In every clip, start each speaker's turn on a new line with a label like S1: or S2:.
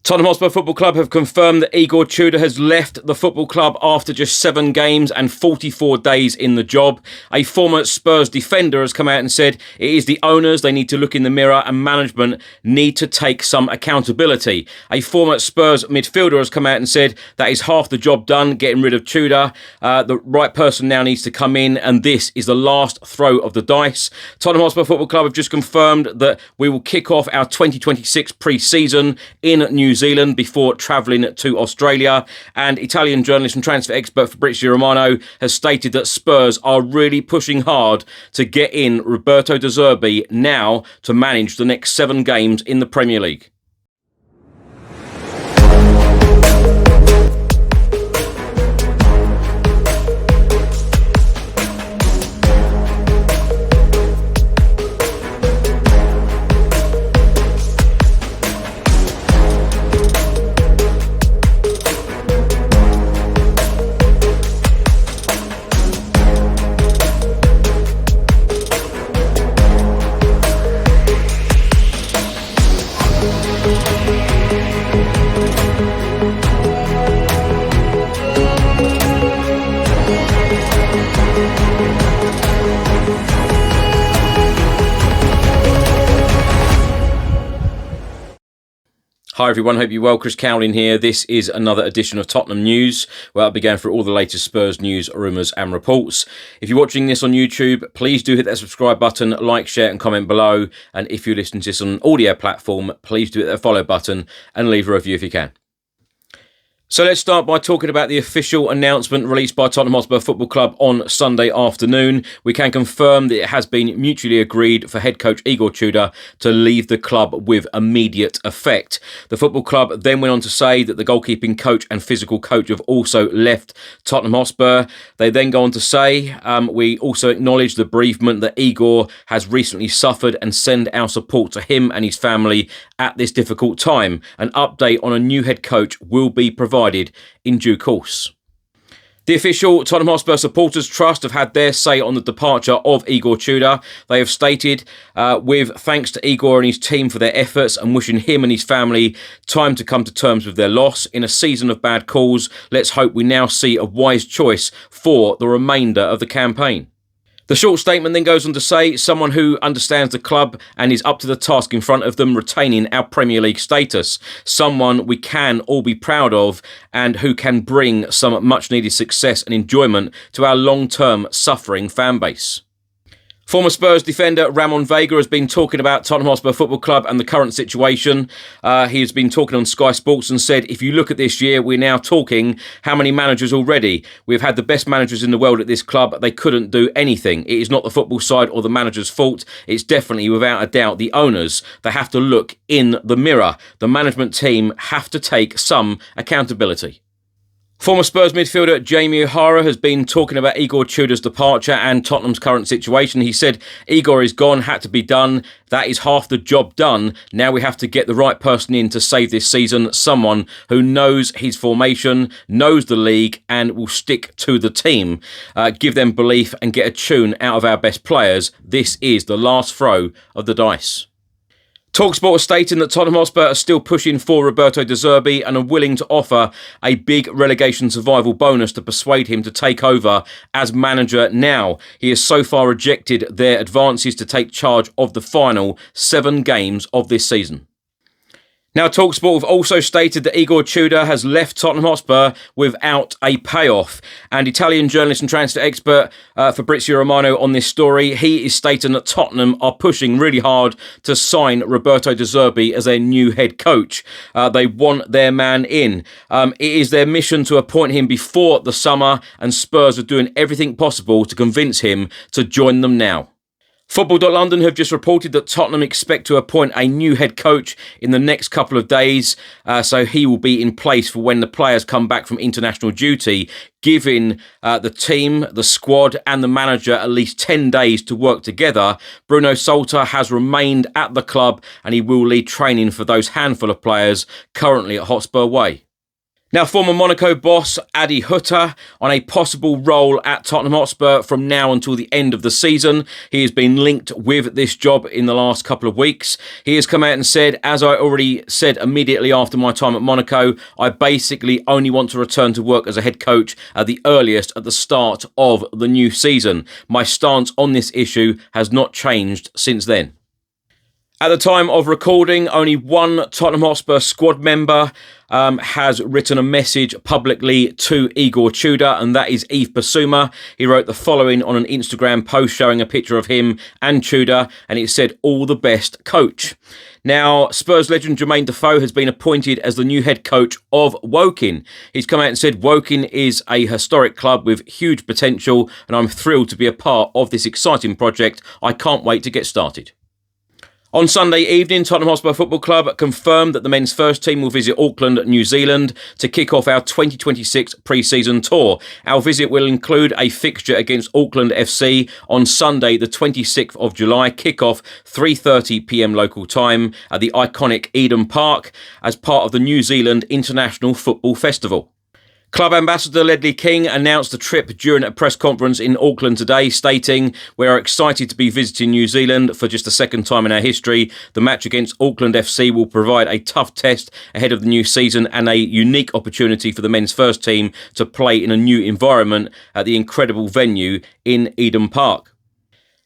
S1: Tottenham Hotspur Football Club have confirmed that Igor Tudor has left the football club after just 7 games and 44 days in the job. A former Spurs defender has come out and said it is the owners, they need to look in the mirror, and management need to take some accountability. A former Spurs midfielder has come out and said that is half the job done, getting rid of Tudor. The right person now needs to come in, and this is the last throw of the dice. Tottenham Hotspur Football Club have just confirmed that we will kick off our 2026 pre-season in New Zealand before travelling to Australia, and Italian journalist and transfer expert Fabrizio Romano has stated that Spurs are really pushing hard to get in Roberto De Zerbi now to manage the next 7 games in the Premier League. Hi everyone, hope you're well. Chris Cowlin here. This is another edition of Tottenham News, where I'll be going through all the latest Spurs news, rumours and reports. If you're watching this on YouTube, please do hit that subscribe button, like, share and comment below. And if you're listening to this on an audio platform, please do hit that follow button and leave a review if you can. So let's start by talking about the official announcement released by Tottenham Hotspur Football Club on Sunday afternoon. We can confirm that it has been mutually agreed for head coach Igor Tudor to leave the club with immediate effect. The football club then went on to say that the goalkeeping coach and physical coach have also left Tottenham Hotspur. They then go on to say, we also acknowledge the bereavement that Igor has recently suffered and send our support to him and his family at this difficult time. An update on a new head coach will be provided in due course. The official Tottenham Hotspur Supporters Trust have had their say on the departure of Igor Tudor. They have stated, with thanks to Igor and his team for their efforts and wishing him and his family time to come to terms with their loss. In a season of bad calls, let's hope we now see a wise choice for the remainder of the campaign. The short statement then goes on to say, someone who understands the club and is up to the task in front of them retaining our Premier League status. Someone we can all be proud of and who can bring some much needed success and enjoyment to our long-term suffering fan base. Former Spurs defender Ramon Vega has been talking about Tottenham Hotspur Football Club and the current situation. He has been talking on Sky Sports and said, if you look at this year, we're now talking how many managers already. We've had the best managers in the world at this club. They couldn't do anything. It is not the football side or the manager's fault. It's definitely, without a doubt, the owners. They have to look in the mirror. The management team have to take some accountability. Former Spurs midfielder Jamie O'Hara has been talking about Igor Tudor's departure and Tottenham's current situation. He said, Igor is gone, had to be done. That is half the job done. Now we have to get the right person in to save this season. Someone who knows his formation, knows the league and will stick to the team. Give them belief and get a tune out of our best players. This is the last throw of the dice. TalkSport is stating that Tottenham Hotspur are still pushing for Roberto De Zerbi and are willing to offer a big relegation survival bonus to persuade him to take over as manager now. He has so far rejected their advances to take charge of the final 7 games of this season. Now, TalkSport have also stated that Igor Tudor has left Tottenham Hotspur without a payoff. And Italian journalist and transfer expert Fabrizio Romano on this story, he is stating that Tottenham are pushing really hard to sign Roberto De Zerbi as their new head coach. They want their man in. It is their mission to appoint him before the summer, and Spurs are doing everything possible to convince him to join them now. Football.London have just reported that Tottenham expect to appoint a new head coach in the next couple of days, so he will be in place for when the players come back from international duty, giving the team, the squad and the manager at least 10 days to work together. Bruno Salter has remained at the club and he will lead training for those handful of players currently at Hotspur Way. Now, former Monaco boss Adi Hütter on a possible role at Tottenham Hotspur from now until the end of the season. He has been linked with this job in the last couple of weeks. He has come out and said, as I already said immediately after my time at Monaco, I basically only want to return to work as a head coach at the earliest at the start of the new season. My stance on this issue has not changed since then. At the time of recording, only one Tottenham Hotspur squad member has written a message publicly to Igor Tudor, and that is Yves Bissouma. He wrote the following on an Instagram post showing a picture of him and Tudor, and it said, "All the best, coach." Now, Spurs legend Jermaine Defoe has been appointed as the new head coach of Woking. He's come out and said Woking is a historic club with huge potential, and I'm thrilled to be a part of this exciting project. I can't wait to get started. On Sunday evening, Tottenham Hotspur Football Club confirmed that the men's first team will visit Auckland, New Zealand to kick off our 2026 pre-season tour. Our visit will include a fixture against Auckland FC on Sunday, the 26th of July, kick-off 3:30pm local time at the iconic Eden Park as part of the New Zealand International Football Festival. Club ambassador Ledley King announced the trip during a press conference in Auckland today, stating, "We are excited to be visiting New Zealand for just the second time in our history. The match against Auckland FC will provide a tough test ahead of the new season and a unique opportunity for the men's first team to play in a new environment at the incredible venue in Eden Park."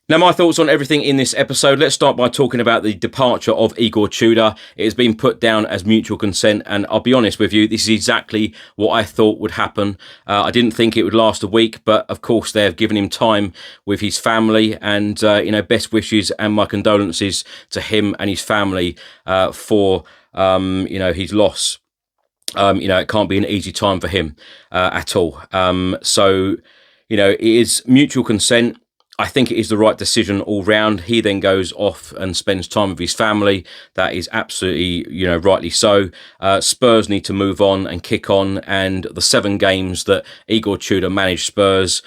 S1: Now, my thoughts on everything in this episode. Let's start by talking about the departure of Igor Tudor. It has been put down as mutual consent, and I'll be honest with you, this is exactly what I thought would happen. I didn't think it would last a week, but of course they have given him time with his family, and best wishes and my condolences to him and his family for his loss. It can't be an easy time for him at all. It is mutual consent. I think it is the right decision all round. He then goes off and spends time with his family. That is absolutely, rightly so. Spurs need to move on and kick on. And the 7 games that Igor Tudor managed Spurs,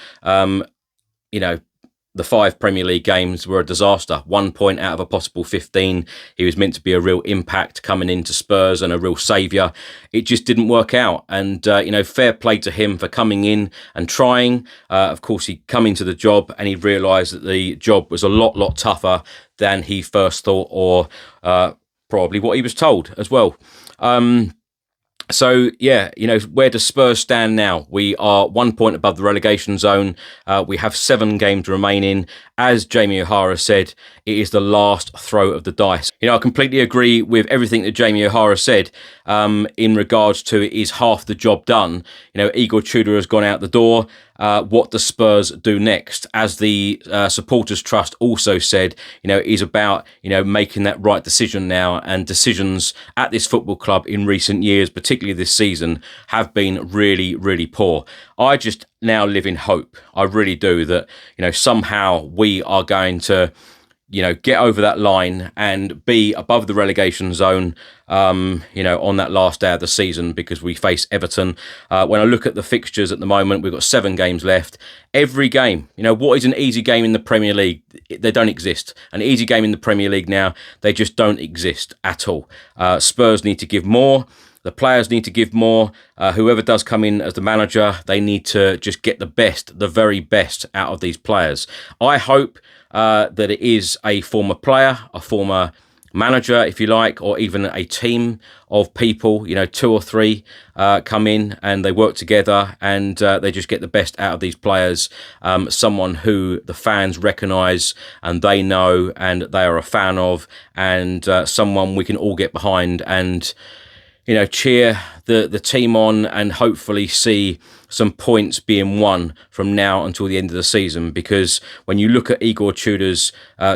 S1: the 5 Premier League games were a disaster. 1 point out of a possible 15. He was meant to be a real impact coming into Spurs and a real saviour. It just didn't work out. And, fair play to him for coming in and trying. Of course, he come into the job and he realised that the job was a lot tougher than he first thought, or probably what he was told as well. Where does Spurs stand now? We are 1 point above the relegation zone. We have 7 games remaining. As Jamie O'Hara said, it is the last throw of the dice. I completely agree with everything that Jamie O'Hara said in regards to is half the job done. Igor Tudor has gone out the door. What does Spurs do next? As the Supporters Trust also said, is about, making that right decision now, and decisions at this football club in recent years, particularly this season, have been really, really poor. I just now live in hope. I really do, that, somehow we are going to, get over that line and be above the relegation zone, on that last day of the season, because we face Everton. When I look at the fixtures at the moment, we've got 7 games left. Every game, what is an easy game in the Premier League? They don't exist. An easy game in the Premier League now, they just don't exist at all. Spurs need to give more. The players need to give more. Whoever does come in as the manager, they need to just get the very best out of these players. I hope that it is a former player, a former manager, if you like, or even a team of people, 2 or 3 come in and they work together and they just get the best out of these players. Someone who the fans recognise and they know and they are a fan of, and someone we can all get behind and cheer the team on, and hopefully see some points being won from now until the end of the season. Because when you look at Igor Tudor's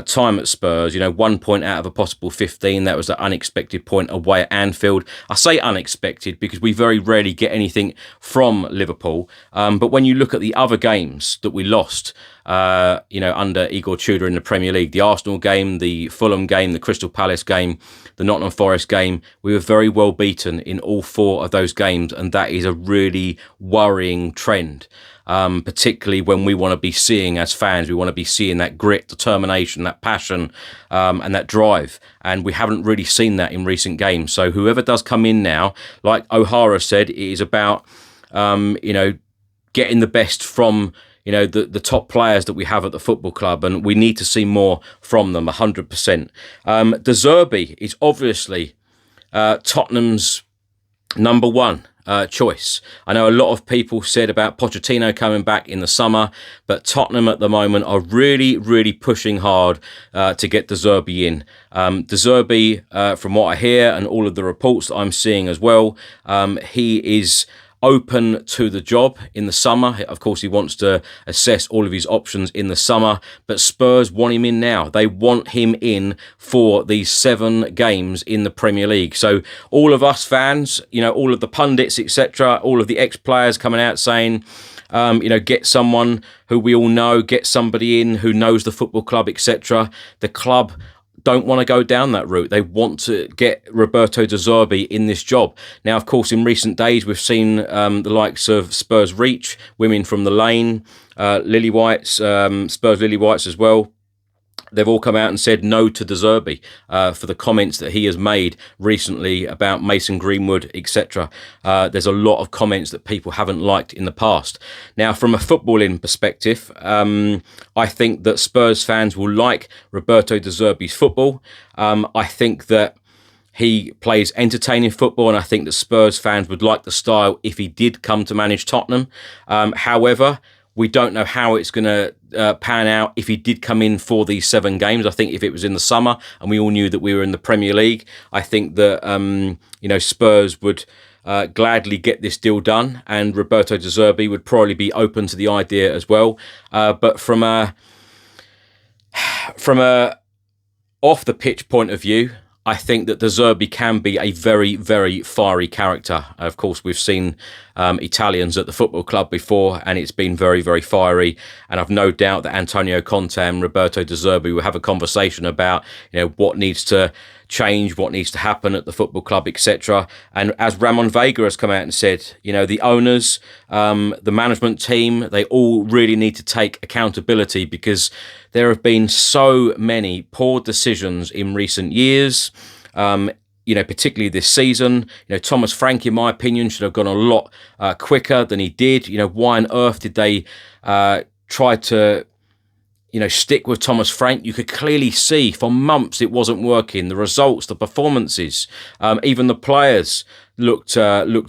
S1: time at Spurs, 1 point out of a possible 15, that was an unexpected point away at Anfield. I say unexpected because we very rarely get anything from Liverpool. But when you look at the other games that we lost, under Igor Tudor in the Premier League, the Arsenal game, the Fulham game, the Crystal Palace game, the Nottingham Forest game, we were very well beaten in all 4 of those games, and that is a really worrying worrying trend. Particularly when we want to be seeing, as fans, we want to be seeing that grit, determination, that passion, and that drive. And we haven't really seen that in recent games. So whoever does come in now, like O'Hara said, it is about, getting the best from, the top players that we have at the football club. And we need to see more from them, 100%. De Zerbi is obviously Tottenham's number one choice. I know a lot of people said about Pochettino coming back in the summer, but Tottenham at the moment are really, really pushing hard to get De Zerbi in. De Zerbi, from what I hear and all of the reports that I'm seeing as well, he is open to the job in the summer. Of course, he wants to assess all of his options in the summer, but Spurs want him in now. They want him in for these 7 games in the Premier League. So all of us fans, all of the pundits, etc., all of the ex-players coming out saying, get someone who we all know, get somebody in who knows the football club, etc. The club don't want to go down that route. They want to get Roberto De Zerbi in this job. Now, of course, in recent days, we've seen the likes of Spurs Reach, Women from the Lane, Lily Whites, Spurs Lily Whites as well. They've all come out and said no to De Zerbi for the comments that he has made recently about Mason Greenwood, etc. There's a lot of comments that people haven't liked in the past. Now, from a footballing perspective, I think that Spurs fans will like Roberto De Zerbi's football. I think that he plays entertaining football, and I think that Spurs fans would like the style if he did come to manage Tottenham. However, we don't know how it's going to pan out if he did come in for these 7 games. I think if it was in the summer and we all knew that we were in the Premier League, I think that Spurs would gladly get this deal done, and Roberto De Zerbi would probably be open to the idea as well. But from a off the pitch point of view, I think that De Zerbi can be a very, very fiery character. Of course, we've seen Italians at the football club before, and it's been very, very fiery. And I've no doubt that Antonio Conte and Roberto De Zerbi will have a conversation about, what needs to change, what needs to happen at the football club, etc. And as Ramon Vega has come out and said, the owners, the management team, they all really need to take accountability, because there have been so many poor decisions in recent years, particularly this season. Thomas Frank, in my opinion, should have gone a lot quicker than he did. Why on earth did they try to stick with Thomas Frank? You could clearly see for months it wasn't working. The results, the performances, even the players looked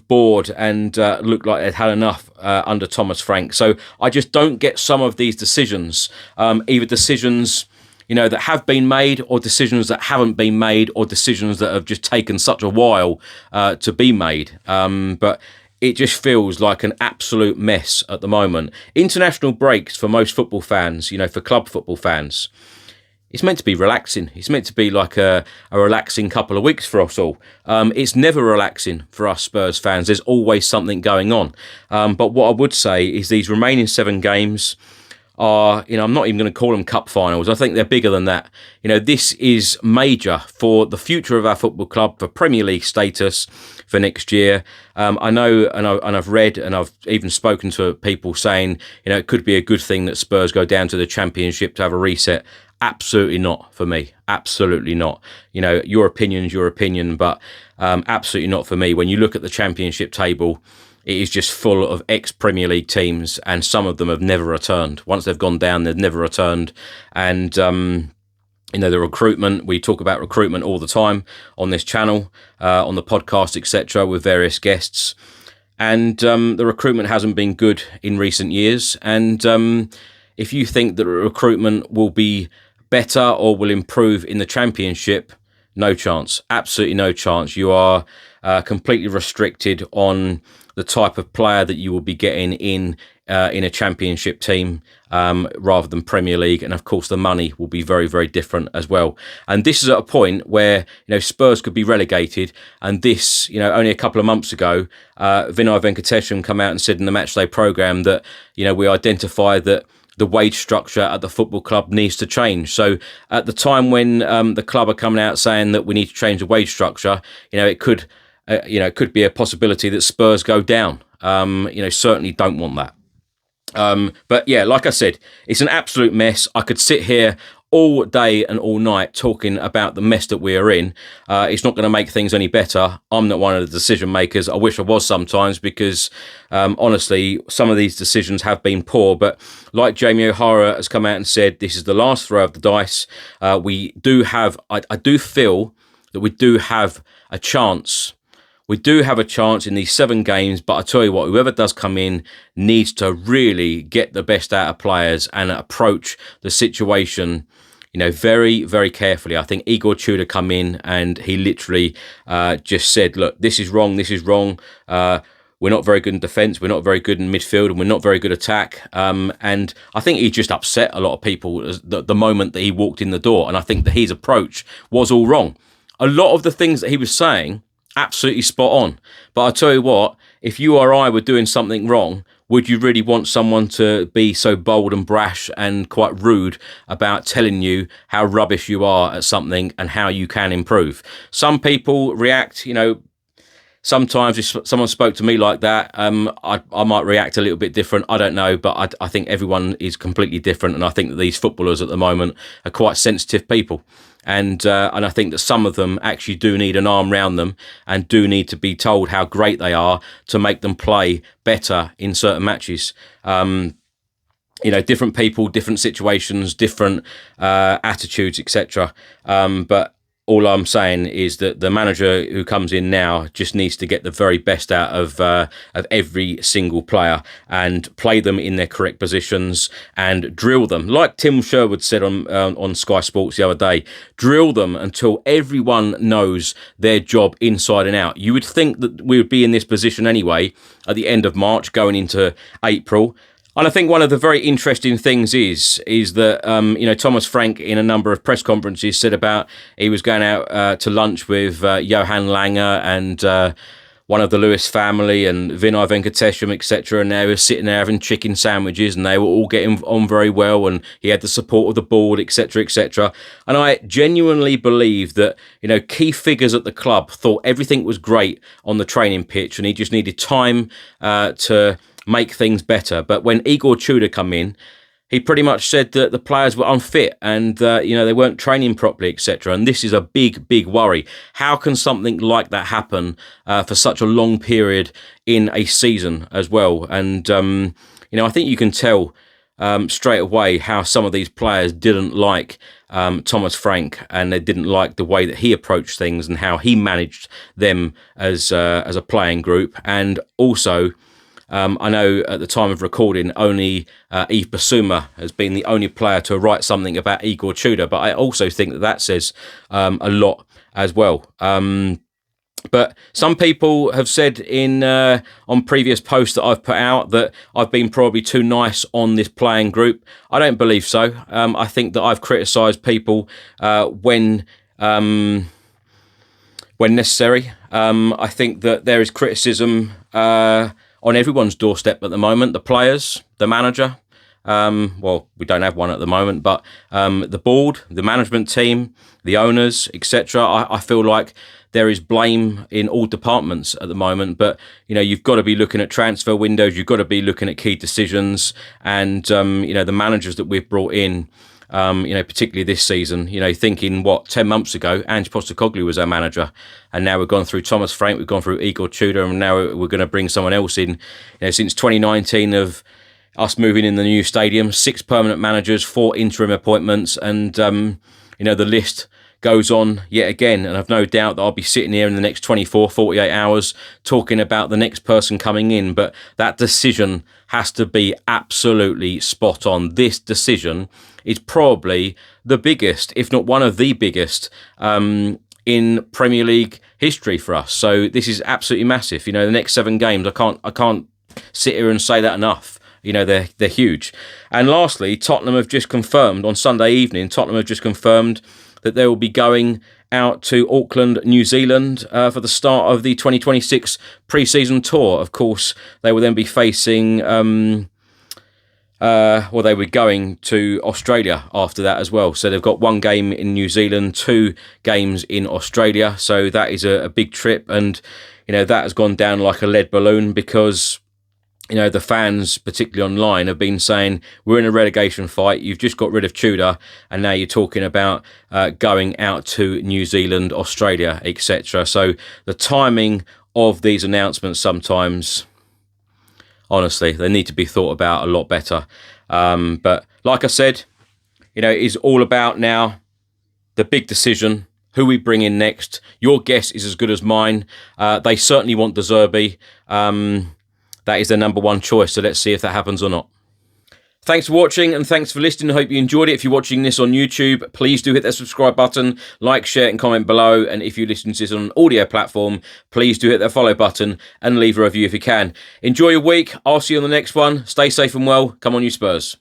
S1: bored and looked like they'd had enough under Thomas Frank. So I just don't get some of these decisions, either decisions that have been made, or decisions that haven't been made, or decisions that have just taken such a while to be made. But it just feels like an absolute mess at the moment. International breaks for most football fans, for club football fans, it's meant to be relaxing. It's meant to be like a relaxing couple of weeks for us all. It's never relaxing for us Spurs fans. There's always something going on. But what I would say is these remaining 7 games are, I'm not even going to call them cup finals. I think they're bigger than that. This is major for the future of our football club, for Premier League status for next year. I know, and I've read, and I've even spoken to people saying, it could be a good thing that Spurs go down to the Championship to have a reset. Absolutely not for me. Absolutely not. Your opinion's your opinion, but absolutely not for me. When you look at the Championship table, it is just full of ex-Premier League teams, and some of them have never returned. Once they've gone down, they've never returned. And, the recruitment, we talk about recruitment all the time on this channel, on the podcast, etc., with various guests. And the recruitment hasn't been good in recent years. And if you think that recruitment will be better or will improve in the Championship, no chance. Absolutely no chance. You are completely restricted on the type of player that you will be getting in a Championship team rather than Premier League. And of course, the money will be very, very different as well. And this is at a point where, Spurs could be relegated. And this, only a couple of months ago, Vinay Venkatesham come out and said in the Matchday programme that, we identify that the wage structure at the football club needs to change. So at the time when the club are coming out saying that we need to change the wage structure, it could it could be a possibility that Spurs go down. Certainly don't want that. But yeah, like I said, it's an absolute mess. I could sit here all day and all night talking about the mess that we are in. It's not going to make things any better. I'm not one of the decision makers. I wish I was sometimes because, honestly, some of these decisions have been poor. But like Jamie O'Hara has come out and said, this is the last throw of the dice. We do have, I do feel that we do have a chance. We do have a chance in these 7 games, but I tell you what, whoever does come in needs to really get the best out of players and approach the situation, very, very carefully. I think Igor Tudor come in and he literally just said, look, this is wrong. We're not very good in defence. We're not very good in midfield, and we're not very good attack. And I think he just upset a lot of people the moment that he walked in the door. And I think that his approach was all wrong. A lot of the things that he was saying, absolutely spot on. But I tell you what, if you or I were doing something wrong, would you really want someone to be so bold and brash and quite rude about telling you how rubbish you are at something and how you can improve? Some people react, sometimes if someone spoke to me like that, I might react a little bit different. I don't know, but I think everyone is completely different. And I think that these footballers at the moment are quite sensitive people. And I think that some of them actually do need an arm round them and do need to be told how great they are to make them play better in certain matches. Different people, different situations, different attitudes, etc. But all I'm saying is that the manager who comes in now just needs to get the very best out of every single player and play them in their correct positions and drill them. Like Tim Sherwood said on Sky Sports the other day, drill them until everyone knows their job inside and out. You would think that we would be in this position anyway at the end of March going into April. And I think one of the very interesting things is that, Thomas Frank in a number of press conferences said about he was going out to lunch with Johan Langer and one of the Lewis family and Vinay Venkatesham, etc. And they were sitting there having chicken sandwiches and they were all getting on very well and he had the support of the board, etc., etc. And I genuinely believe that, key figures at the club thought everything was great on the training pitch and he just needed time to make things better. But when Igor Tudor come in, he pretty much said that the players were unfit and they weren't training properly, etc. And this is a big, big worry. How can something like that happen for such a long period in a season as well? And I think you can tell straight away how some of these players didn't like Thomas Frank and they didn't like the way that he approached things and how he managed them as a playing group. And also, I know at the time of recording, only Yves Bissouma has been the only player to write something about Igor Tudor, but I also think that says a lot as well. But some people have said on previous posts that I've put out that I've been probably too nice on this playing group. I don't believe so. I think that I've criticised people when necessary. I think that there is criticism on everyone's doorstep at the moment, the players, the manager. We don't have one at the moment, but the board, the management team, the owners, etc. I feel like there is blame in all departments at the moment, but you've got to be looking at transfer windows, you've got to be looking at key decisions, and the managers that we've brought in, particularly this season, thinking 10 months ago, Ange Postecoglou was our manager. And now we've gone through Thomas Frank, we've gone through Igor Tudor, and now we're going to bring someone else in. Since 2019 of us moving in the new stadium, 6 permanent managers, 4 interim appointments, and, the list goes on yet again. And I've no doubt that I'll be sitting here in the next 24, 48 hours talking about the next person coming in. But that decision has to be absolutely spot on. This decision is probably the biggest, if not one of the biggest, in Premier League history for us. So this is absolutely massive. The next 7 games, I can't sit here and say that enough. They're huge. And lastly, Tottenham have just confirmed on Sunday evening, that they will be going out to Auckland, New Zealand for the start of the 2026 pre-season tour. Of course, they will then be facing, they were going to Australia after that as well. So they've got 1 game in New Zealand, 2 games in Australia. So that is a big trip. And, that has gone down like a lead balloon because the fans, particularly online, have been saying, we're in a relegation fight, you've just got rid of Tudor, and now you're talking about going out to New Zealand, Australia, etc. So the timing of these announcements sometimes, honestly, they need to be thought about a lot better. But like I said, it is all about now the big decision, who we bring in next. Your guess is as good as mine. They certainly want De Zerbi. That is their number one choice, so let's see if that happens or not. Thanks for watching and thanks for listening. I hope you enjoyed it. If you're watching this on YouTube, please do hit that subscribe button, like, share and comment below. And if you listen to this on an audio platform, please do hit that follow button and leave a review if you can. Enjoy your week. I'll see you on the next one. Stay safe and well. Come on, you Spurs.